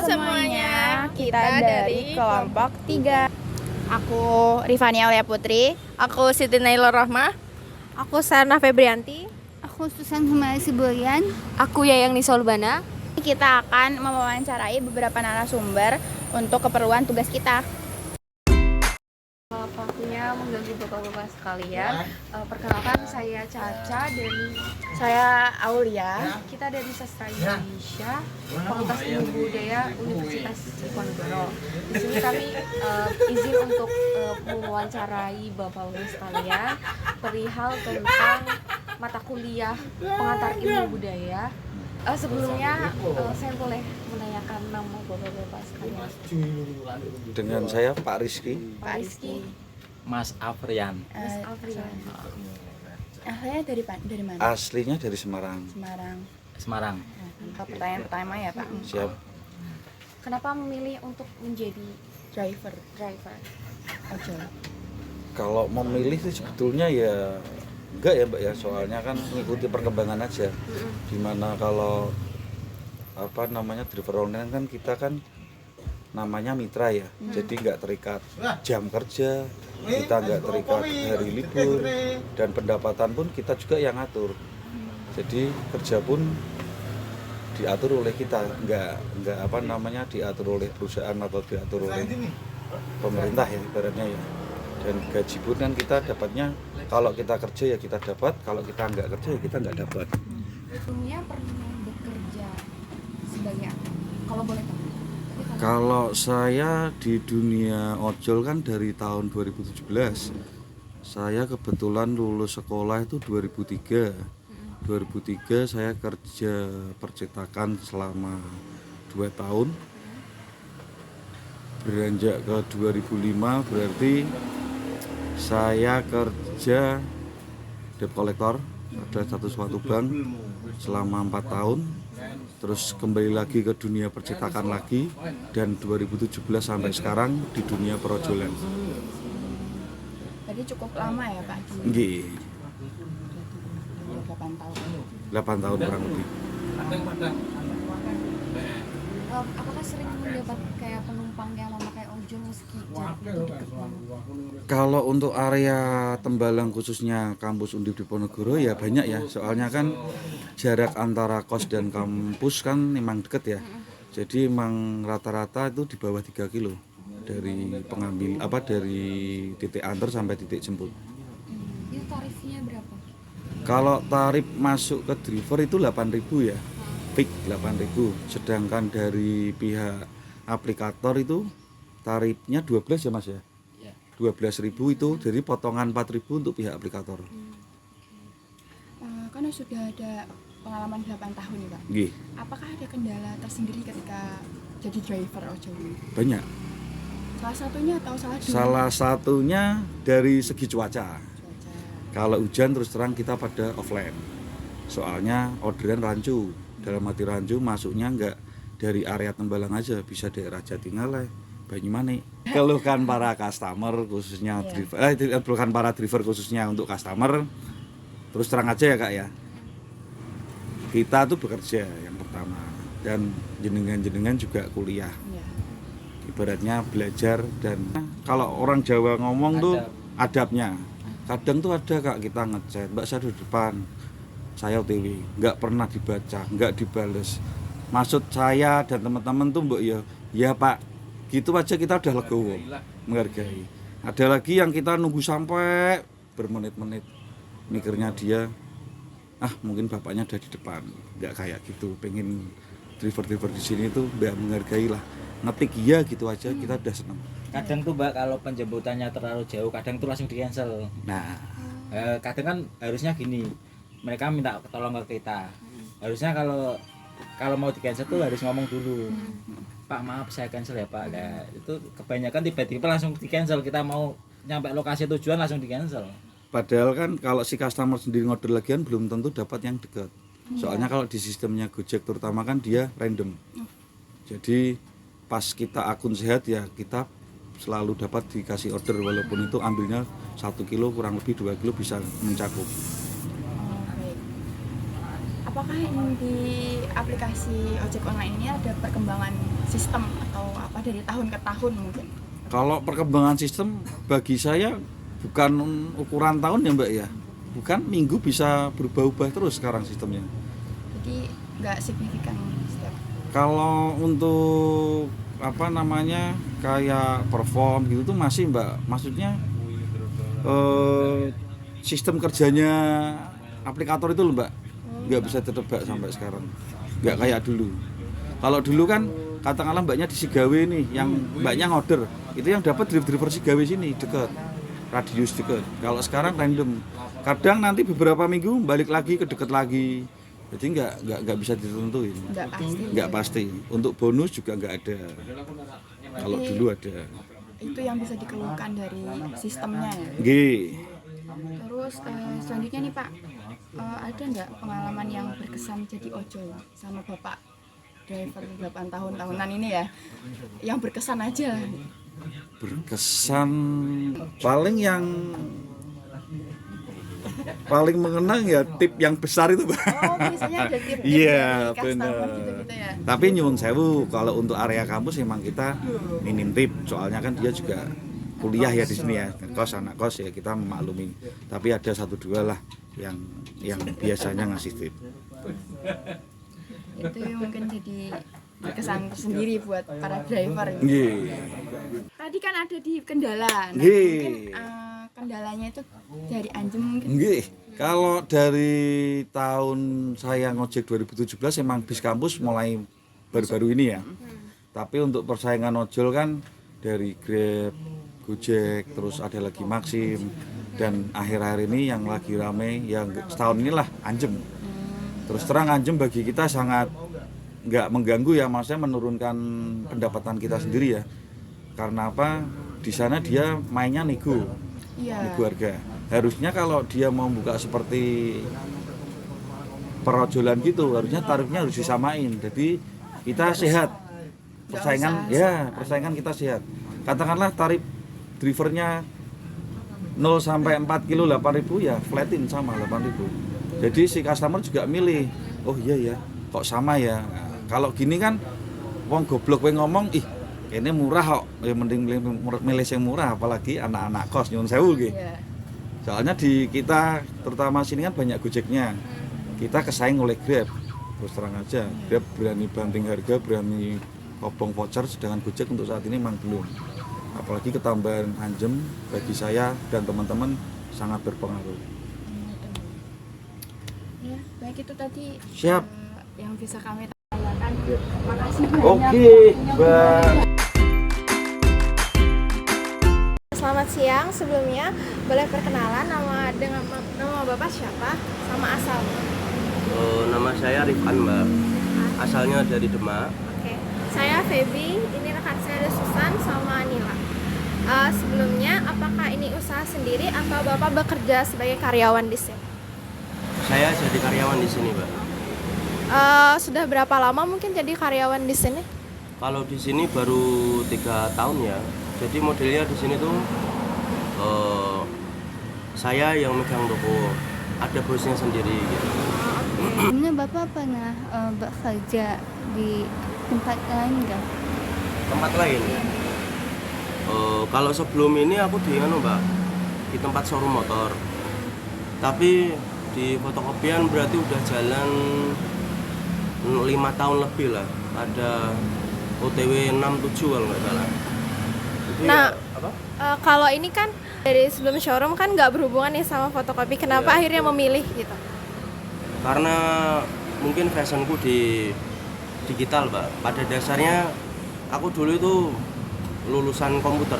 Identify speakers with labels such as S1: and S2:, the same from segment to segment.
S1: semuanya, kita dari kelompok 3.
S2: Aku Rifani Aulia Putri.
S1: Aku Siti Nailur Rahmah.
S3: Aku Sarna Febrianti.
S4: Aku Susan Humali Sibulian.
S3: Aku Yayang Nisolbana.
S2: Kita akan mewawancarai beberapa narasumber untuk keperluan tugas kita.
S3: Waktunya mengganggu bapak-bapak sekalian. Perkenalkan, saya Caca dan
S2: Saya Aulia.
S3: kita dari Sastra Indonesia, Fakultas Ilmu Budaya Universitas Diponegoro. Di sini kami izin untuk mewawancarai bapak-bapak sekalian perihal tentang mata kuliah pengantar ilmu budaya. Sebelumnya saya boleh menanyakan nama bapak-bapak sekalian.
S5: Dengan saya Pak Rizky.
S3: Pak Rizky,
S6: Mas Afrian.
S3: Mas Afrian.
S2: Saya dari mana?
S5: Aslinya dari Semarang.
S6: Semarang.
S2: Pertanyaan pertama ya Pak.
S5: Siap.
S3: Kenapa memilih untuk menjadi
S2: Driver
S3: ojol?
S5: Kalau memilih sih sebetulnya ya enggak ya Mbak ya, soalnya kan mengikuti perkembangan aja. Dimana kalau driver online kan kita kan namanya mitra ya, jadi nggak terikat jam kerja, kita nggak terikat hari libur, dan pendapatan pun kita juga yang atur. Jadi kerja pun diatur oleh kita, nggak diatur oleh perusahaan atau diatur oleh pemerintah ya ibaratnya ya. Dan gaji pun kan kita dapatnya, kalau kita kerja ya kita dapat, kalau kita nggak kerja ya kita nggak dapat.
S3: Sebelumnya pernah bekerja sebagai apa? Kalau boleh tahu.
S5: Kalau saya di dunia ojol kan dari tahun 2017. Saya kebetulan lulus sekolah itu 2003. 2003 saya kerja percetakan selama 2 tahun. Beranjak ke 2005 berarti saya kerja debt collector ada suatu bank selama 4 tahun. Terus kembali lagi ke dunia percetakan lagi, dan 2017 sampai sekarang di dunia perojolan.
S2: Tadi cukup lama ya Pak?
S5: Nggih.
S2: 8 tahun.
S5: 8 tahun kurang lebih.
S3: Apakah sering mendapat kayak penumpang yang memakai ojol meski jaraknya dekat banget?
S5: Kalau untuk area Tembalang khususnya kampus Undip Diponegoro ya banyak ya, soalnya kan jarak antara kos dan kampus kan memang deket ya. Jadi memang rata-rata itu di bawah 3 kilo dari dari titik antar sampai titik jemput.
S3: Itu tarifnya berapa?
S5: Kalau tarif masuk ke driver itu 8.000 ya. Fix 8.000. Sedangkan dari pihak aplikator itu tarifnya 12 ya Mas ya. 12.000 itu jadi potongan 4.000 untuk pihak aplikator.
S2: Karena sudah ada pengalaman 8 tahun ya Pak.
S5: Nggih.
S2: Apakah ada kendala tersendiri ketika jadi driver ojol ini?
S5: Banyak.
S2: Salah satunya atau salah dua?
S5: Salah satunya dari segi cuaca. Kalau hujan terus terang kita pada offline. Soalnya orderan rancu. Dalam arti rancu masuknya enggak dari area Tembalang aja, bisa daerah Jatingaleh, Banyumanik. Keluhkan para customer khususnya keluhkan para driver khususnya untuk customer. Terus terang aja ya Kak ya. Kita tuh bekerja yang pertama, dan jenengan juga kuliah. Ibaratnya belajar, dan kalau orang Jawa ngomong tuh adabnya. Kadang tuh ada Kak, kita ngechat, Mbak saya di depan, saya OTW, nggak pernah dibaca, nggak dibales. Maksud saya dan teman-teman tuh Mbak ya Pak, gitu aja kita udah legowo, menghargai. Ada lagi yang kita nunggu sampai bermenit-menit, mikirnya dia, mungkin bapaknya udah di depan, nggak kayak gitu. Pengen driver-driver di sini tuh Mbak menghargai lah, ngetik iya gitu aja kita udah seneng.
S6: Kadang tuh Mbak kalau penjemputannya terlalu jauh, kadang tuh langsung di cancel.
S5: Nah,
S6: kadang kan harusnya gini, mereka minta tolong ke kita. Harusnya kalau mau di cancel tuh harus ngomong dulu. Pak maaf saya cancel ya Pak. Nah, itu kebanyakan tiba-tiba langsung di cancel. Kita mau nyampe lokasi tujuan langsung di cancel.
S5: padahal kan kalau si customer sendiri ngorder lagian belum tentu dapat yang dekat. Soalnya kalau di sistemnya Gojek terutama kan dia random. Jadi pas kita akun sehat ya kita selalu dapat dikasih order, walaupun itu ambilnya 1 kilo kurang lebih 2 kilo bisa mencakup.
S2: Baik. Apakah di aplikasi ojek online ini ada perkembangan sistem atau apa dari tahun ke tahun mungkin?
S5: Kalau perkembangan sistem bagi saya bukan ukuran tahun ya Mbak ya. Bukan minggu bisa berubah-ubah terus sekarang sistemnya.
S2: Jadi nggak signifikan setiap.
S5: Kalau untuk apa namanya kayak perform gitu tuh masih Mbak. Maksudnya sistem kerjanya aplikator itu loh Mbak. Nggak bisa ditebak sampai sekarang. Nggak kayak dulu. Kalau dulu kan katakanlah Mbaknya di Sigawe nih, yang Mbaknya ngorder, itu yang dapat driver Sigawe sini dekat, radius dekat. Kalau sekarang random. Kadang nanti beberapa minggu balik lagi ke dekat lagi. Jadi nggak bisa ditentuin. Nggak pasti. Untuk bonus juga nggak ada. Kalau dulu ada.
S2: Itu yang bisa dikeluhkan dari sistemnya ya.
S5: Nggih.
S2: Terus selanjutnya nih Pak, ada nggak pengalaman yang berkesan jadi ojol sama Bapak driver 8 tahunan ini ya, yang berkesan aja?
S5: Berkesan paling mengenang ya tip yang besar itu Pak.
S2: Oh, biasanya ada tip
S5: Iya,
S2: dari customer
S5: benar.
S2: gitu-gitu ya.
S5: Tapi nyuwun sewu, kalau untuk area kampus memang kita minim tip, soalnya kan dia juga kuliah ya di sini ya, kos anak kos ya kita memaklumi. Tapi ada 1-2 lah yang biasanya ngasih tip.
S2: Itu mungkin jadi berkesan tersendiri buat para driver.
S5: Nggih.
S2: Tadi kan ada di Kendala. Nah,
S5: Nggih.
S2: mungkin kendalanya itu dari Anjem mungkin.
S5: Nggih. Kalau dari tahun saya ngojek 2017 emang bis kampus mulai baru-baru ini ya. Tapi untuk persaingan ojol kan dari Grab, Gojek, terus ada lagi Maxim, dan akhir-akhir ini yang lagi rame yang setahun inilah Anjem. Terus terang Anjem bagi kita sangat nggak mengganggu ya, maksudnya menurunkan pendapatan kita sendiri ya. Karena apa? Di sana dia mainnya nego.
S2: Iya.
S5: Nego harga. Harusnya kalau dia mau buka seperti perojolan gitu, harusnya tarifnya harus disamain. Jadi kita sehat. Persaingan kita sehat. Katakanlah tarif drivernya 0 sampai 4 kilo 8.000 ya flatin sama 8.000. Jadi si customer juga milih, oh iya ya, kok sama ya. Nah, kalau gini kan wong goblok we ngomong, ih ini murah kok, ya mending milih yang murah, apalagi anak-anak kos nyuwun sewu nggih.
S2: Iya.
S5: Soalnya di kita terutama sini kan banyak Gojeknya. Kita kesaing oleh Grab. Terus terang aja, Grab berani banting harga, berani kobong voucher, sedangkan Gojek untuk saat ini memang belum. Apalagi ketambahan Anjem bagi saya dan teman-teman sangat berpengaruh.
S2: Ya, baik itu tadi
S5: Siap.
S2: yang bisa kami tanyakan. Makasih banyak.
S5: Oke, Mbak.
S1: Selamat siang, sebelumnya boleh perkenalan nama Bapak siapa sama asal?
S7: Nama saya Rifan Mbak, asalnya dari Demak.
S1: Oke, saya Feby, ini rekan saya ada Susan sama Nila. Sebelumnya, apakah ini usaha sendiri atau Bapak bekerja sebagai karyawan di sini?
S7: Saya jadi karyawan di sini Mbak.
S1: Sudah berapa lama mungkin jadi karyawan di sini?
S7: Kalau di sini baru 3 tahun ya. Jadi modelnya di sini tuh saya yang megang toko, ada bosnya sendiri gitu.
S4: Ini Bapak pernah bekerja di tempat lain nggak?
S7: Tempat lain. Kalau sebelum ini aku di Mbak, di tempat showroom motor. Tapi di fotokopian berarti udah jalan 5 tahun lebih lah. Ada OTW 67 kalau nggak salah. Itu
S1: Nah,
S7: ya, apa?
S1: Kalau ini kan dari sebelum showroom kan nggak berhubungan nih sama fotokopi. Kenapa akhirnya memilih gitu?
S7: Karena mungkin fashionku di digital Mbak. Pada dasarnya aku dulu itu lulusan komputer.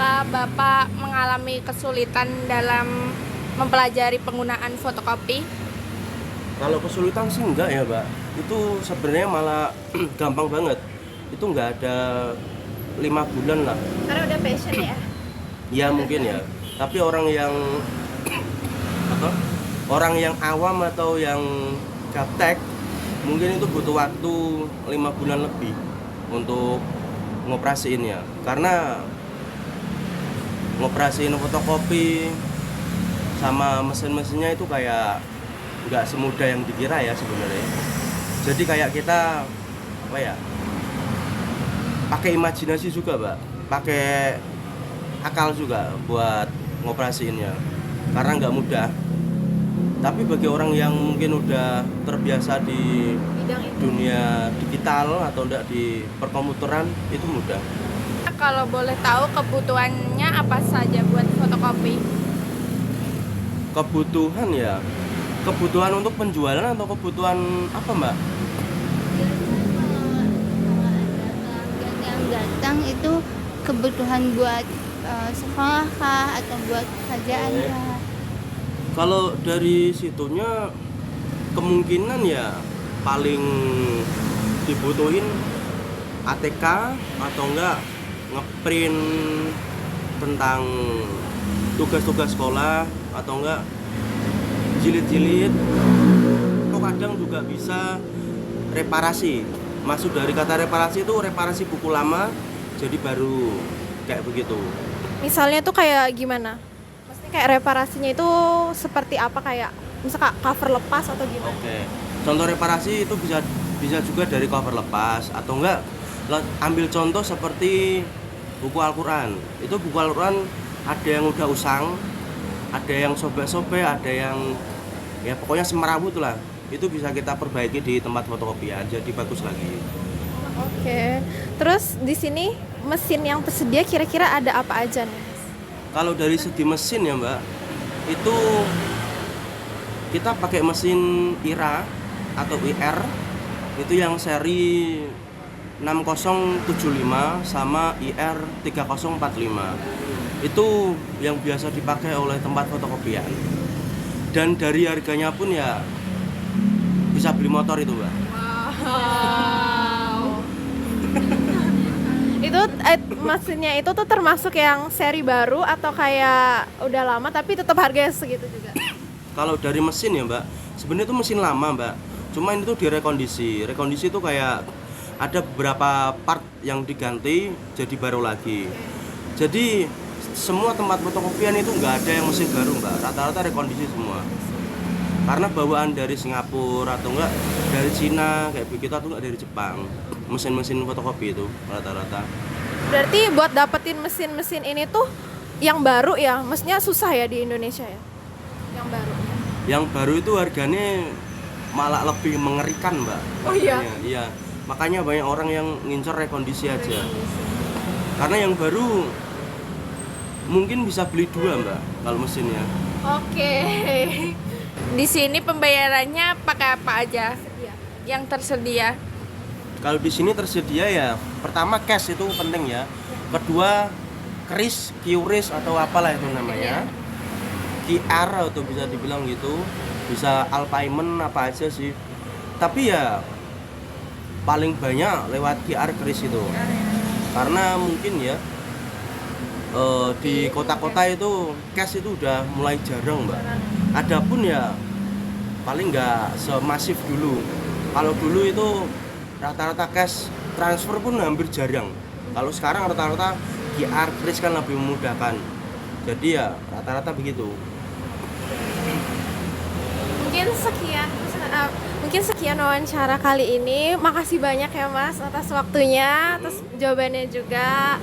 S1: Bapak mengalami kesulitan dalam mempelajari penggunaan fotokopi?
S7: Kalau kesulitan sih enggak ya Mbak. Itu sebenarnya malah gampang banget. Itu enggak ada 5 bulan lah.
S1: Karena udah passion ya?
S7: Ya mungkin ya. Tapi orang yang apa? Orang yang awam atau yang gaptek mungkin itu butuh waktu 5 bulan lebih untuk ngoperasiinnya. Karena ngoperasiin fotokopi sama mesin-mesinnya itu kayak nggak semudah yang dikira ya sebenarnya. Jadi kayak kita apa ya, pakai imajinasi juga Mbak, pakai akal juga buat ngoperasiinnya karena nggak mudah. Tapi bagi orang yang mungkin udah terbiasa di
S1: Bidang itu.
S7: dunia digital atau enggak di perkomputeran itu mudah.
S1: Kalau boleh tahu kebutuhannya apa saja buat fotokopi?
S7: Kebutuhan ya, kebutuhan untuk penjualan atau kebutuhan apa Mbak?
S4: Pelanggan yang datang itu kebutuhan buat sekolah kah atau buat kerjaan kah?
S7: Kalau dari situnya kemungkinan ya paling dibutuhin ATK atau enggak ngeprint tentang tugas-tugas sekolah atau enggak jilid-jilid atau kadang juga bisa reparasi. Maksud dari kata reparasi itu reparasi buku lama jadi baru kayak begitu.
S1: Misalnya tuh kayak gimana? Maksudnya kayak reparasinya itu seperti apa, kayak misalnya cover lepas atau gimana?
S7: Oke. Contoh reparasi itu bisa juga dari cover lepas atau enggak ambil contoh seperti buku Al-Qur'an. Itu buku Al-Qur'an ada yang udah usang, ada yang sobek-sobek, ada yang ya pokoknya semerawut lah. Itu bisa kita perbaiki di tempat fotokopian jadi bagus lagi.
S1: Oke. Terus di sini mesin yang tersedia kira-kira ada apa aja nih?
S7: Kalau dari segi mesin ya Mbak, itu kita pakai mesin IRA atau IR itu yang seri 6075 sama IR 3045. Itu yang biasa dipakai oleh tempat fotokopian. Dan dari harganya pun ya bisa beli motor itu Mbak.
S1: Wow. Itu mesinnya itu tuh termasuk yang seri baru atau kayak udah lama tapi tetap harganya segitu juga?
S7: Kalau dari mesin ya Mbak, sebenarnya itu mesin lama Mbak. Cuma ini tuh direkondisi. Rekondisi itu kayak ada beberapa part yang diganti jadi baru lagi. Jadi semua tempat fotokopian itu nggak ada yang mesin baru Mbak. Rata-rata rekondisi semua. Karena bawaan dari Singapura atau enggak dari Cina kayak begitu atau enggak dari Jepang. Mesin-mesin fotokopi itu rata-rata.
S1: Berarti buat dapetin mesin-mesin ini tuh yang baru ya, maksudnya susah ya di Indonesia ya? Yang baru.
S7: Yang baru itu harganya malah lebih mengerikan Mbak.
S1: Oh iya?
S7: Iya. Makanya banyak orang yang ngincer rekondisi aja. Karena yang baru mungkin bisa beli 2 Mbak kalau mesinnya.
S1: Oke.
S3: Di sini pembayarannya pakai apa aja? Yang tersedia.
S7: Kalau di sini tersedia ya, pertama cash itu penting ya. Kedua kris, QRIS atau apalah itu namanya. QR atau bisa dibilang gitu. Bisa all payment apa aja sih. Tapi ya paling banyak lewat QR kris itu. Karena mungkin ya di kota-kota itu cash itu udah mulai jarang Mbak. Adapun ya paling nggak semasif dulu. Kalau dulu itu rata-rata cash transfer pun hampir jarang. Kalau sekarang rata-rata QR kris kan lebih memudahkan. Jadi ya rata-rata begitu.
S1: Mungkin sekian wawancara kali ini. Makasih banyak ya Mas atas waktunya, atas jawabannya juga.